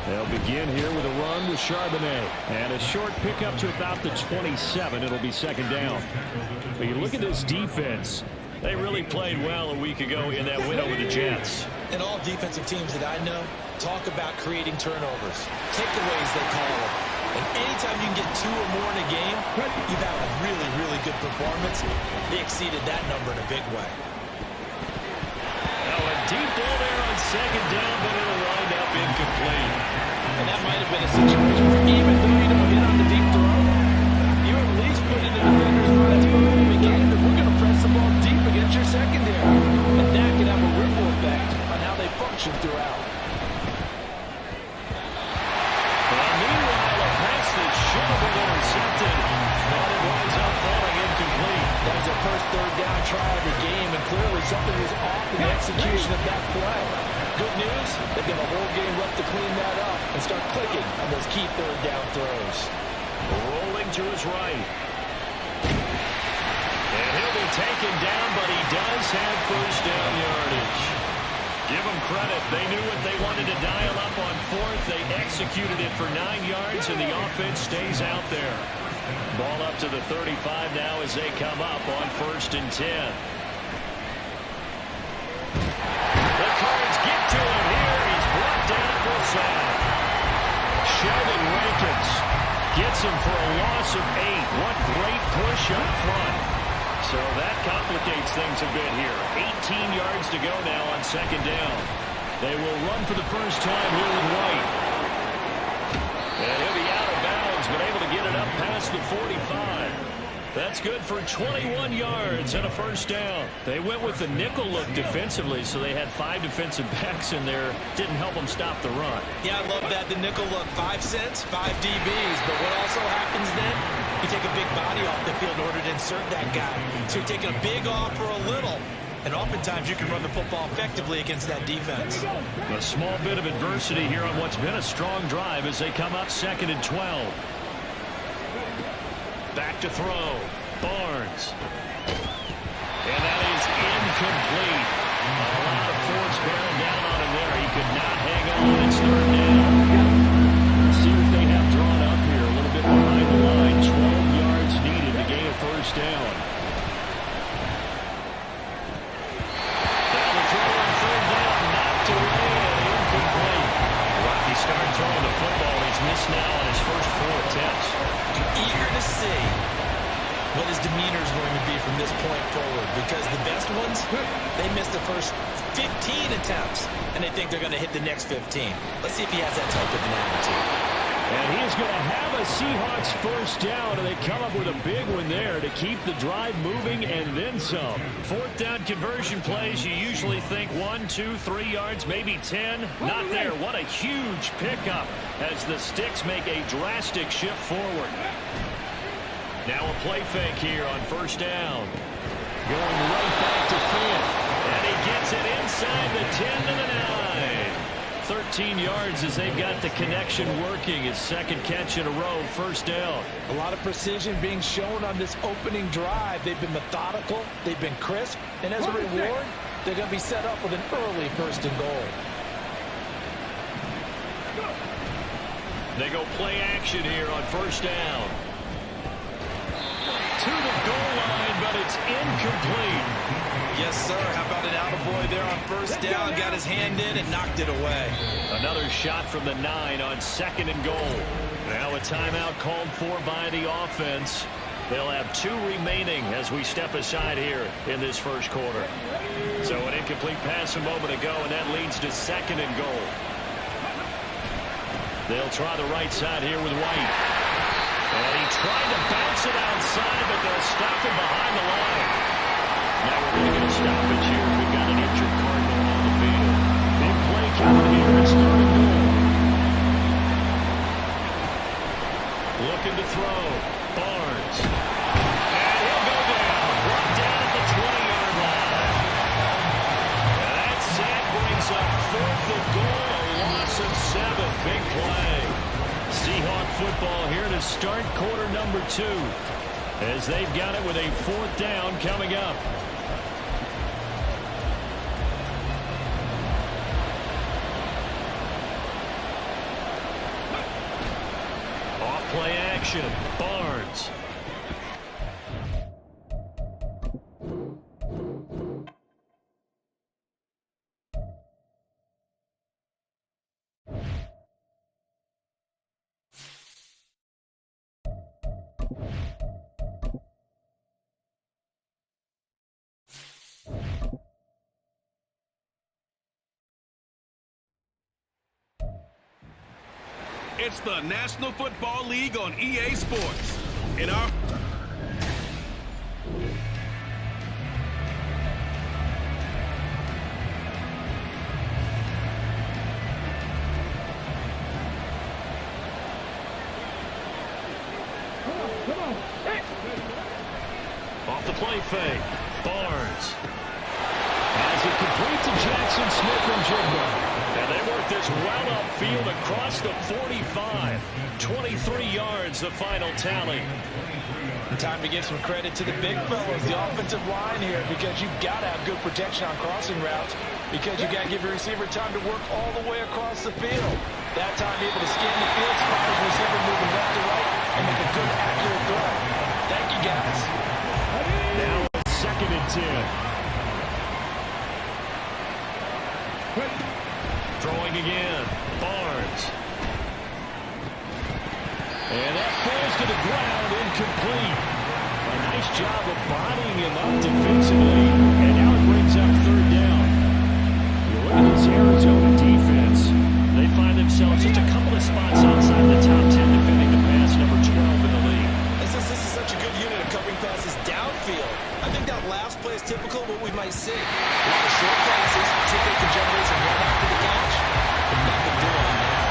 They'll begin here with a run with Charbonnet. And a short pickup to about the 27. It'll be second down. But you look at this defense. They really played well a week ago in that win over the Jets. And all defensive teams that I know talk about creating turnovers, takeaways they call them. And anytime you can get 2 or more in a game, you've had a really, really good performance. They exceeded that number in a big way. Now a deep ball there on second down, but it'll wind up incomplete. And that might have been a situation where even though you don't hit on the deep throw, you at least put it in the defender's minds early in the game that we're going to press the ball deep against your secondary. And that can have a ripple effect on how they function throughout. Well, meanwhile, a pass that should have been intercepted, but it winds up falling incomplete. That was their first third down try of the game, and clearly something was off in the execution of that play. Good news, they've got a whole game left to clean that up and start clicking on those key third down throws. Rolling to his right. And he'll be taken down, but he does have first down yardage. Give them credit. They knew what they wanted to dial up on fourth. They executed it for 9 yards, and the offense stays out there. Ball up to the 35 now as they come up on 1st and 10. The Cards get to him here. He's brought down for a sack. Sheldon Rankins gets him for a loss of 8. What great push up front. So that complicates things a bit here. 18 yards to go now on second down. They will run for the first time here with White. And he'll be out of bounds, but able to get it up past the 45. That's good for 21 yards and a first down. They went with the nickel look defensively, so they had 5 defensive backs in there. Didn't help them stop the run. Yeah, I love that. The nickel look, 5 cents, 5 DBs. But what also happens then, you take a big body off the field in order to insert that guy. So you're taking a big off for a little. And oftentimes you can run the football effectively against that defense. A small bit of adversity here on what's been a strong drive as they come up 2nd and 12. Back to throw. Barnes. And that is incomplete. A lot of force bearing down on him there. He could not hang on. It's 3rd down. Let's see what they have drawn up here. A little bit behind the line. 12 yards needed to gain a first down. Down the throw on 3rd down. Knocked away and incomplete. Rocky started throwing the football. He's missed now on his first 4 attempts. Eager to see what his demeanor is going to be from this point forward, because the best ones, they missed the first 15 attempts, and they think they're going to hit the next 15. Let's see if he has that type of an attitude. And he's going to have a Seahawks first down, and they come up with a big one there to keep the drive moving and then some. 4th down conversion plays, you usually think 1, 2, 3 yards, maybe 10. Not there. What a huge pickup as the Sticks make a drastic shift forward. Now a play fake here on first down. Going right back to Finn. And he gets it inside the 10 to the 9. 13 yards as they've got the connection working. His 2nd catch in a row, first down. A lot of precision being shown on this opening drive. They've been methodical. They've been crisp. And as a reward, they're going to be set up with an early 1st and goal. They go play action here on first down. To the goal line, but it's incomplete. Yes, sir. How about an attaboy there on first down? Got his hand in and knocked it away. Another shot from the 9 on 2nd and goal. Now a timeout called for by the offense. They'll have 2 remaining as we step aside here in this first quarter. So an incomplete pass a moment ago, and that leads to 2nd and goal. They'll try the right side here with White. And he tried to bounce it outside, but they'll stop him behind the line. Now we're going to get a stoppage here. We've got an injured Cardinal on the field. Big play coming here. It's 3rd and goal. Looking to throw. Barnes. And he'll go down. Brought down at the 20-yard line. And that sack brings up 4th and goal. A loss of 7. Big play. Seahawk football here to start quarter number 2 as they've got it with a 4th down coming up. action. Barnes. It's the National Football League on EA Sports. In our Off the play fake. Barnes. As it complete to Jackson Smith and Jigba. And they work this well upfield across the 45. 23 yards, the final tally. Time to give some credit to the big fellas, the offensive line here, because you've got to have good protection on crossing routes, because you got to give your receiver time to work all the way across the field. That time able to scan the field, spot his receiver moving left to right, and make a good, accurate throw. Thank you, guys. Now it's 2nd and 10. Throwing again. Barnes. And that falls to the ground, incomplete. A nice job of bodying him up defensively. And now it brings up 3rd down. You look at this Arizona defense. They find themselves just a couple of spots outside the top 10 defending the pass, number 12 in the league. This is such a good unit of covering passes downfield. I think that last play is typical of what we might see. A lot of short passes, typically can generate some run after the catch, but nothing doing on that.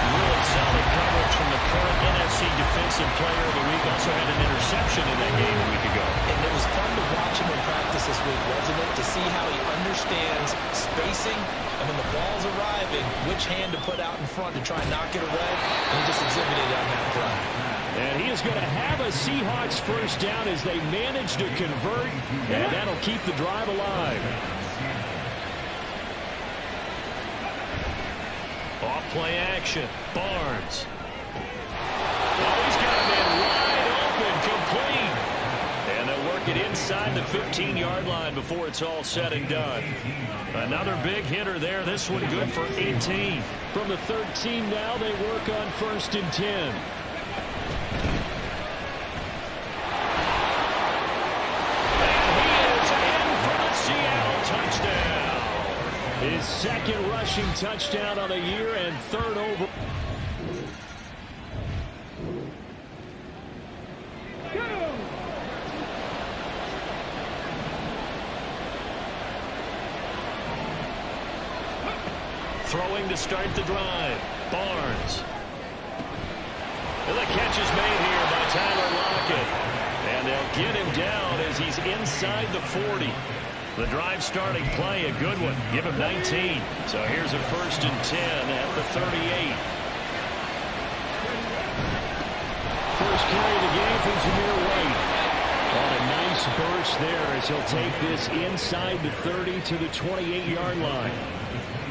Really solid coverage from the current NFC Defensive Player of the Week. Also had an interception in that game a week ago. And it was fun to watch him in practice this week, wasn't it? To see how he understands spacing, and when the ball's arriving, which hand to put out in front to try and knock it away. And he just exhibited on that play. And he is going to have a Seahawks 1st down as they manage to convert, and that'll keep the drive alive. Off play action. Barnes. Oh, he's got a man wide open, complete. And they'll work it inside the 15-yard line before it's all said and done. Another big hitter there. This one good for 18. From the 13 now, they work on 1st and 10. His 2nd rushing touchdown on the year and 3rd over. Throwing to start the drive. Barnes. And the catch is made here by Tyler Lockett. And they'll get him down as he's inside the 40. The drive starting play, a good one. Give him 19. So here's a 1st and 10 at the 38. First carry of the game from Zamir White. On a nice burst there as he'll take this inside the 30 to the 28-yard line.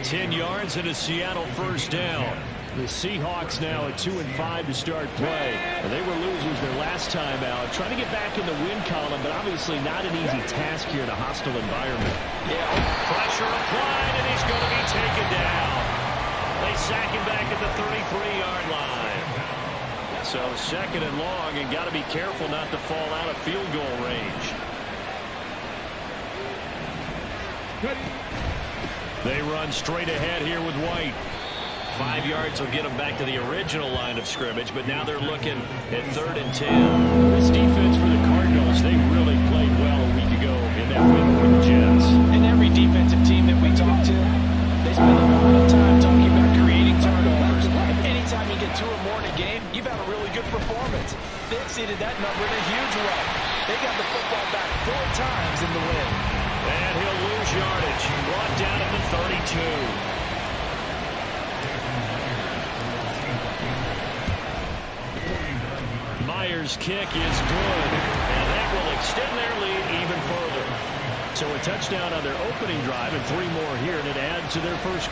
10 yards and a Seattle 1st down. The Seahawks now at 2-5 to start play. They were losers their last time out. Trying to get back in the win column, but obviously not an easy task here in a hostile environment. Yeah, pressure applied, and he's going to be taken down. They sack him back at the 33-yard line. So 2nd and long, and got to be careful not to fall out of field goal range. They run straight ahead here with White. 5 yards will get them back to the original line of scrimmage, but now they're looking at 3rd and 10. This defense for the Cardinals, they really played well a week ago in that win over the Jets. And every defensive team that we talk to, they spend a lot of time talking about creating turnovers. And anytime you get 2 or more in a game, you've had a really good performance. They exceeded that number in a huge way. They got the football back 4 times in the win. And he'll lose yardage. Brought down at the 32. Myers' kick is good, and that will extend their lead even further. So a touchdown on their opening drive and 3 more here, and it adds to their first.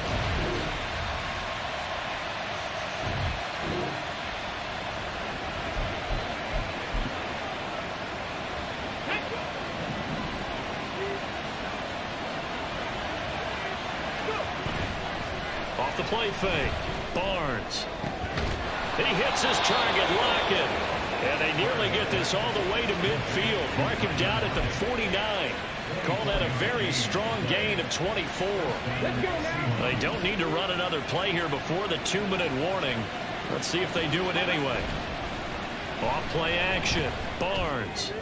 Off the play fake. Barnes. He hits his target, Lockett. And they nearly get this all the way to midfield. Mark him down at the 49. Call that a very strong gain of 24. They don't need to run another play here before the 2-minute warning. Let's see if they do it anyway. Off play action. Barnes.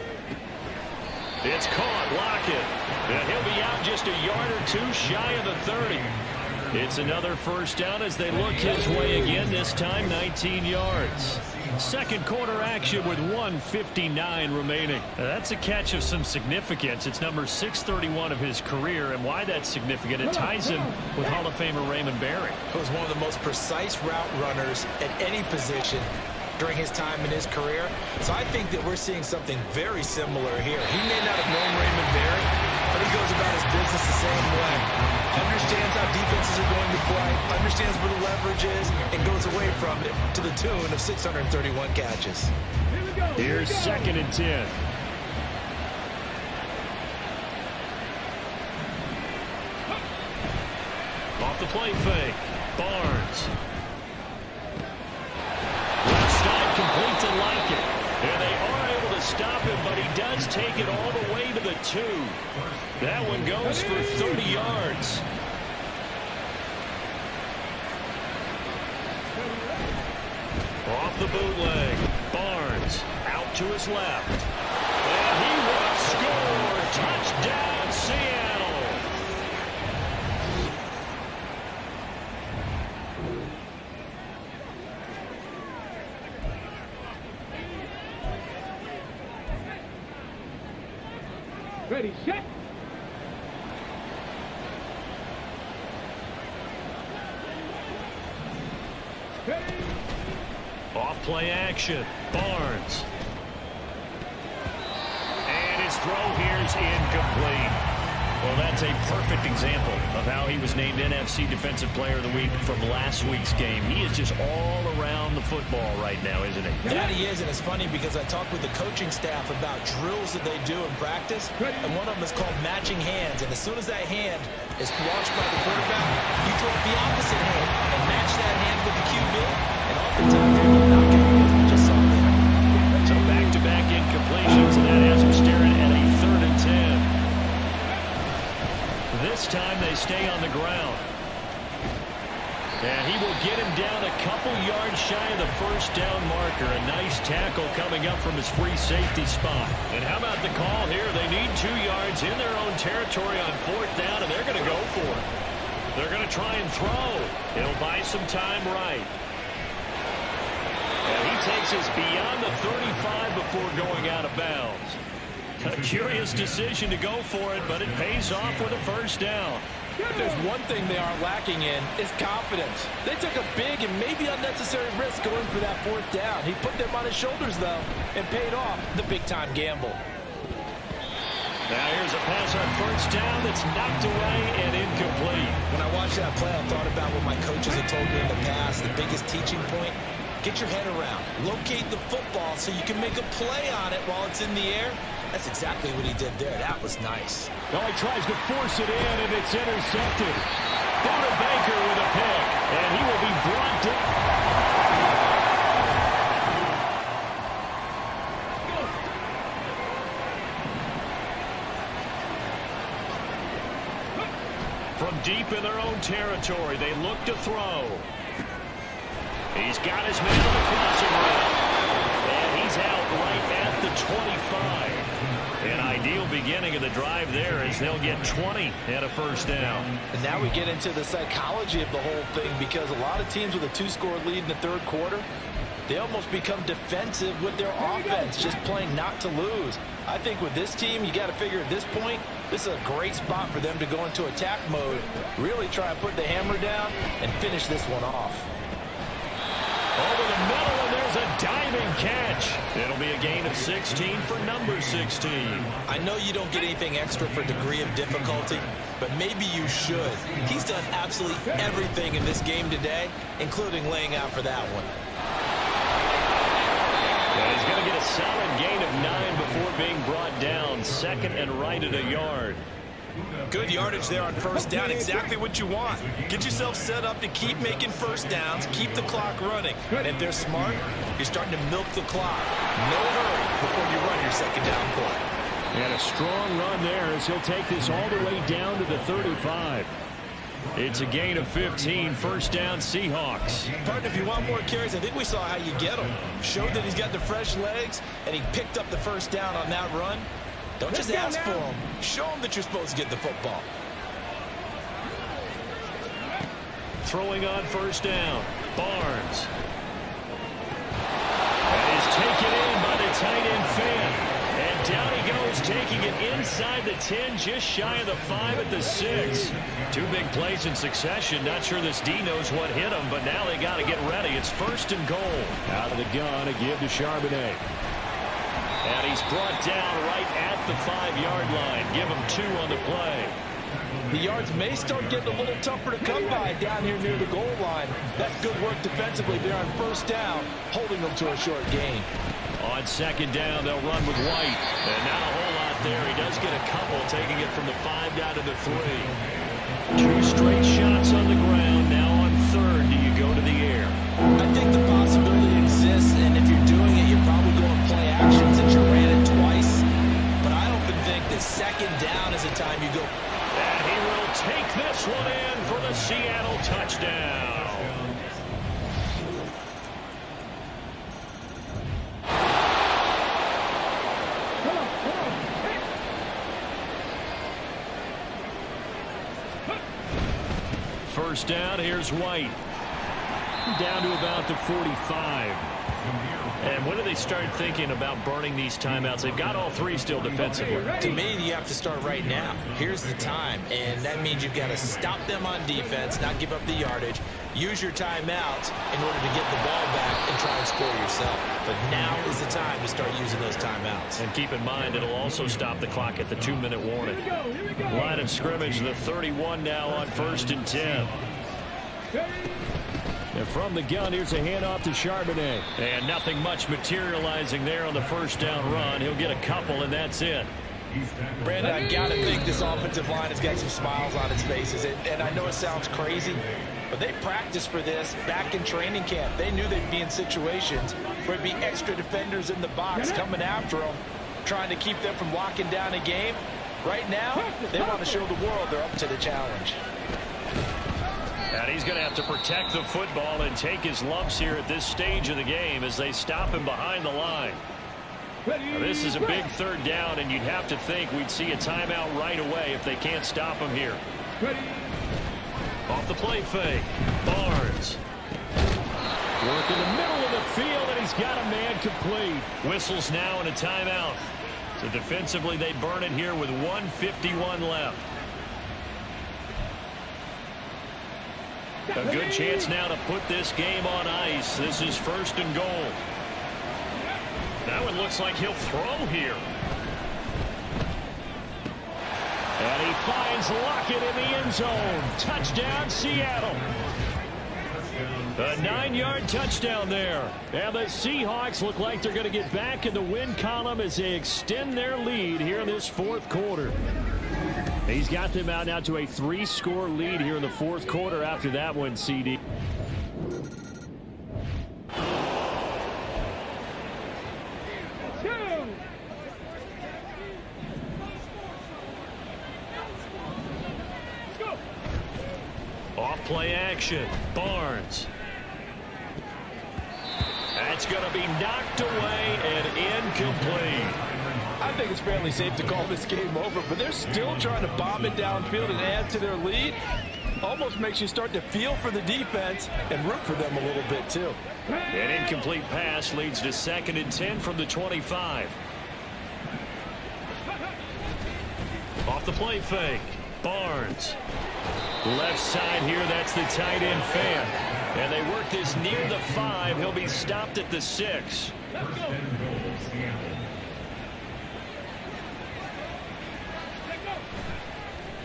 It's caught. Lockett. And he'll be out just a yard or two shy of the 30. It's another first down as they look his way again, this time 19 yards. Second quarter action with 1:59 remaining. That's a catch of some significance. It's number 631 of his career, and why that's significant, it ties him with Hall of Famer Raymond Barry. He was one of the most precise route runners at any position during his time in his career. So I think that we're seeing something very similar here. He may not have known Raymond Barry, but he goes about his business the same way. Understands how defenses are going to play, understands where the leverage is, and goes away from it to the tune of 631 catches. Here's 2nd and 10. Off the play fake. Barnes. Left side complete to Lockett. And they are able to stop him, but he does take it all the way to the 2. That one goes for 30 yards. Off the bootleg. Barnes out to his left. And he will score. Touchdown, Seattle. Ready, set. Off play action. Barnes. And his throw here's incomplete. Well, that's a perfect example of how he was named NFC Defensive Player of the Week from last week's game. He is just all around the football right now, isn't he? That he is, and it's funny because I talked with the coaching staff about drills that they do in practice, and one of them is called matching hands. And as soon as that hand is launched by the quarterback, you throw up the opposite hand and match that hand with the QB, and oftentimes you're able to knock out what we just saw there. So back-to-back incompletions, and that has him staring at a 3rd and 10. This time they stay on the ground. And he will get him down a couple yards shy of the first down marker. A nice tackle coming up from his free safety spot. And how about the call here? They need 2 yards in their own territory on 4th down, and they're going to go for it. They're going to try and throw. It'll buy some time right. And he takes us beyond the 35 before going out of bounds. A curious decision to go for it, but it pays off with a first down. If there's one thing they aren't lacking in, it's confidence. They took a big and maybe unnecessary risk going for that 4th down. He put them on his shoulders, though, and paid off the big-time gamble. Now here's a pass on 1st down that's knocked away and incomplete. When I watched that play, I thought about what my coaches had told me in the past. The biggest teaching point, get your head around. Locate the football so you can make a play on it while it's in the air. That's exactly what he did there. That was nice. Well, he tries to force it in, and it's intercepted. Buda Baker with a pick, and he will be brought down. From deep in their own territory, they look to throw. He's got his man on the crossing route. And he's out right at the 25. An ideal beginning of the drive there as they'll get 20 and a first down. And now we get into the psychology of the whole thing, because a lot of teams with a 2-score lead in the 3rd quarter, they almost become defensive with their offense, just playing not to lose. I think with this team, you got to figure at this point, this is a great spot for them to go into attack mode, really try and put the hammer down and finish this one off. Over the middle, and there's a diving catch. It'll be a gain of 16 for number 16. I know you don't get anything extra for degree of difficulty, but maybe you should. He's done absolutely everything in this game today, including laying out for that one. And he's going to get a solid gain of 9 before being brought down. 2nd and right at a yard. Good yardage there on first down. Exactly what you want. Get yourself set up to keep making first downs, keep the clock running. And if they're smart, you're starting to milk the clock. No hurry before you run your second down play. And a strong run there as he'll take this all the way down to the 35. It's a gain of 15, first down Seahawks. Partner, if you want more carries, I think we saw how you get them. Showed that he's got the fresh legs, and he picked up the first down on that run. Don't just ask for him. Show him that you're supposed to get the football. Throwing on first down, Barnes. That is taken in by the tight end Fan. And down he goes, taking it inside the 10, just shy of the 5 at the 6. Two big plays in succession. Not sure this D knows what hit him, but now they got to get ready. It's first and goal. Out of the gun, a give to Charbonnet. And he's brought down right at the 5-yard line. Give him 2 on the play. The yards may start getting a little tougher to come by down here near the goal line. That's good work defensively there on first down, holding them to a short gain. On second down, they'll run with White. And not a whole lot there. He does get a couple, taking it from the 5 down to the 3. 2 straight shots on the ground. Now on third, do you go to the air? I think the possibility exists, and if you're doing it, you're probably going play action since you ran it twice. But I often think that second down is a time you go. And he will take this one in for the Seattle touchdown. First down, here's White. Down to about the 45. And when do they start thinking about burning these timeouts? They've got all 3 still defensively. To me, you have to start right now. Here's the time, and that means you've got to stop them on defense, not give up the yardage, use your timeouts in order to get the ball back and try and score yourself. But now is the time to start using those timeouts. And keep in mind, it'll also stop the clock at the 2-minute warning. Line of scrimmage, the 31 now on first and 10. And from the gun, here's a handoff to Charbonnet. And nothing much materializing there on the first down run. He'll get a couple, and that's it. Brandon, I got to think this offensive line has got some smiles on its faces. And I know it sounds crazy, but they practiced for this back in training camp. They knew they'd be in situations where it'd be extra defenders in the box coming after them, trying to keep them from locking down a game. Right now, they want to show the world they're up to the challenge. And he's going to have to protect the football and take his lumps here at this stage of the game as they stop him behind the line. Now, this is a big third down, and you'd have to think we'd see a timeout right away if they can't stop him here. Off the play fake, Barnes. Work in the middle of the field, and he's got a man complete. Whistles now and a timeout. So defensively, they burn it here with 1:51 left. A good chance now to put this game on ice. This is first and goal. Now it looks like he'll throw here. And he finds Lockett in the end zone. Touchdown, Seattle. A 9-yard touchdown there. And the Seahawks look like they're going to get back in the win column as they extend their lead here in this fourth quarter. He's got them out now to a 3-score lead here in the fourth quarter after that one, CD. Off play action, Barnes. That's going to be knocked away and incomplete. I think it's fairly safe to call this game over, but they're still trying to bomb it downfield and add to their lead. Almost makes you start to feel for the defense and root for them a little bit, too. An incomplete pass leads to second and 10 from the 25. Off the play fake, Barnes. Left side here, that's the tight end Fan. And they work this near the 5. He'll be stopped at the 6.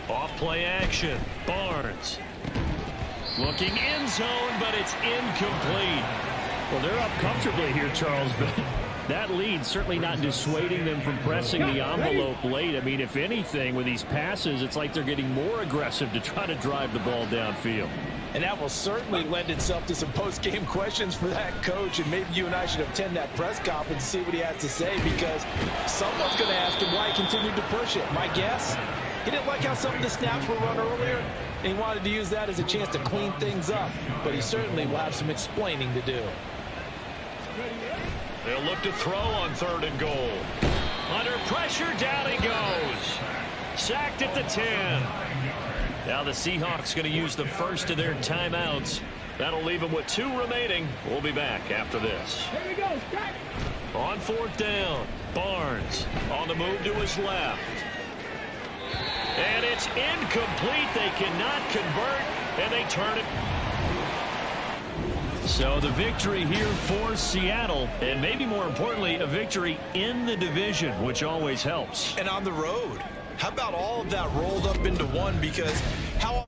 Off play action, Barnes. Looking end zone, but it's incomplete. Well, they're up comfortably here, Charles, but That lead certainly not dissuading them from pressing the envelope late. I mean, if anything, with these passes, it's like they're getting more aggressive to try to drive the ball downfield. And that will certainly lend itself to some post-game questions for that coach. And maybe you and I should attend that press conference and see what he has to say, because someone's going to ask him why he continued to push it. My guess, he didn't like how some of the snaps were run earlier, and he wanted to use that as a chance to clean things up. But he certainly will have some explaining to do. They'll look to throw on 3rd and goal. Under pressure, down he goes. Sacked at the 10. Now the Seahawks going to use the first of their timeouts. That'll leave them with 2 remaining. We'll be back after this. Here we go, strike. On 4th down, Barnes on the move to his left. And it's incomplete. They cannot convert, and they turn it. So the victory here for Seattle, and maybe more importantly, a victory in the division, which always helps. And on the road, how about all of that rolled up into one? Because how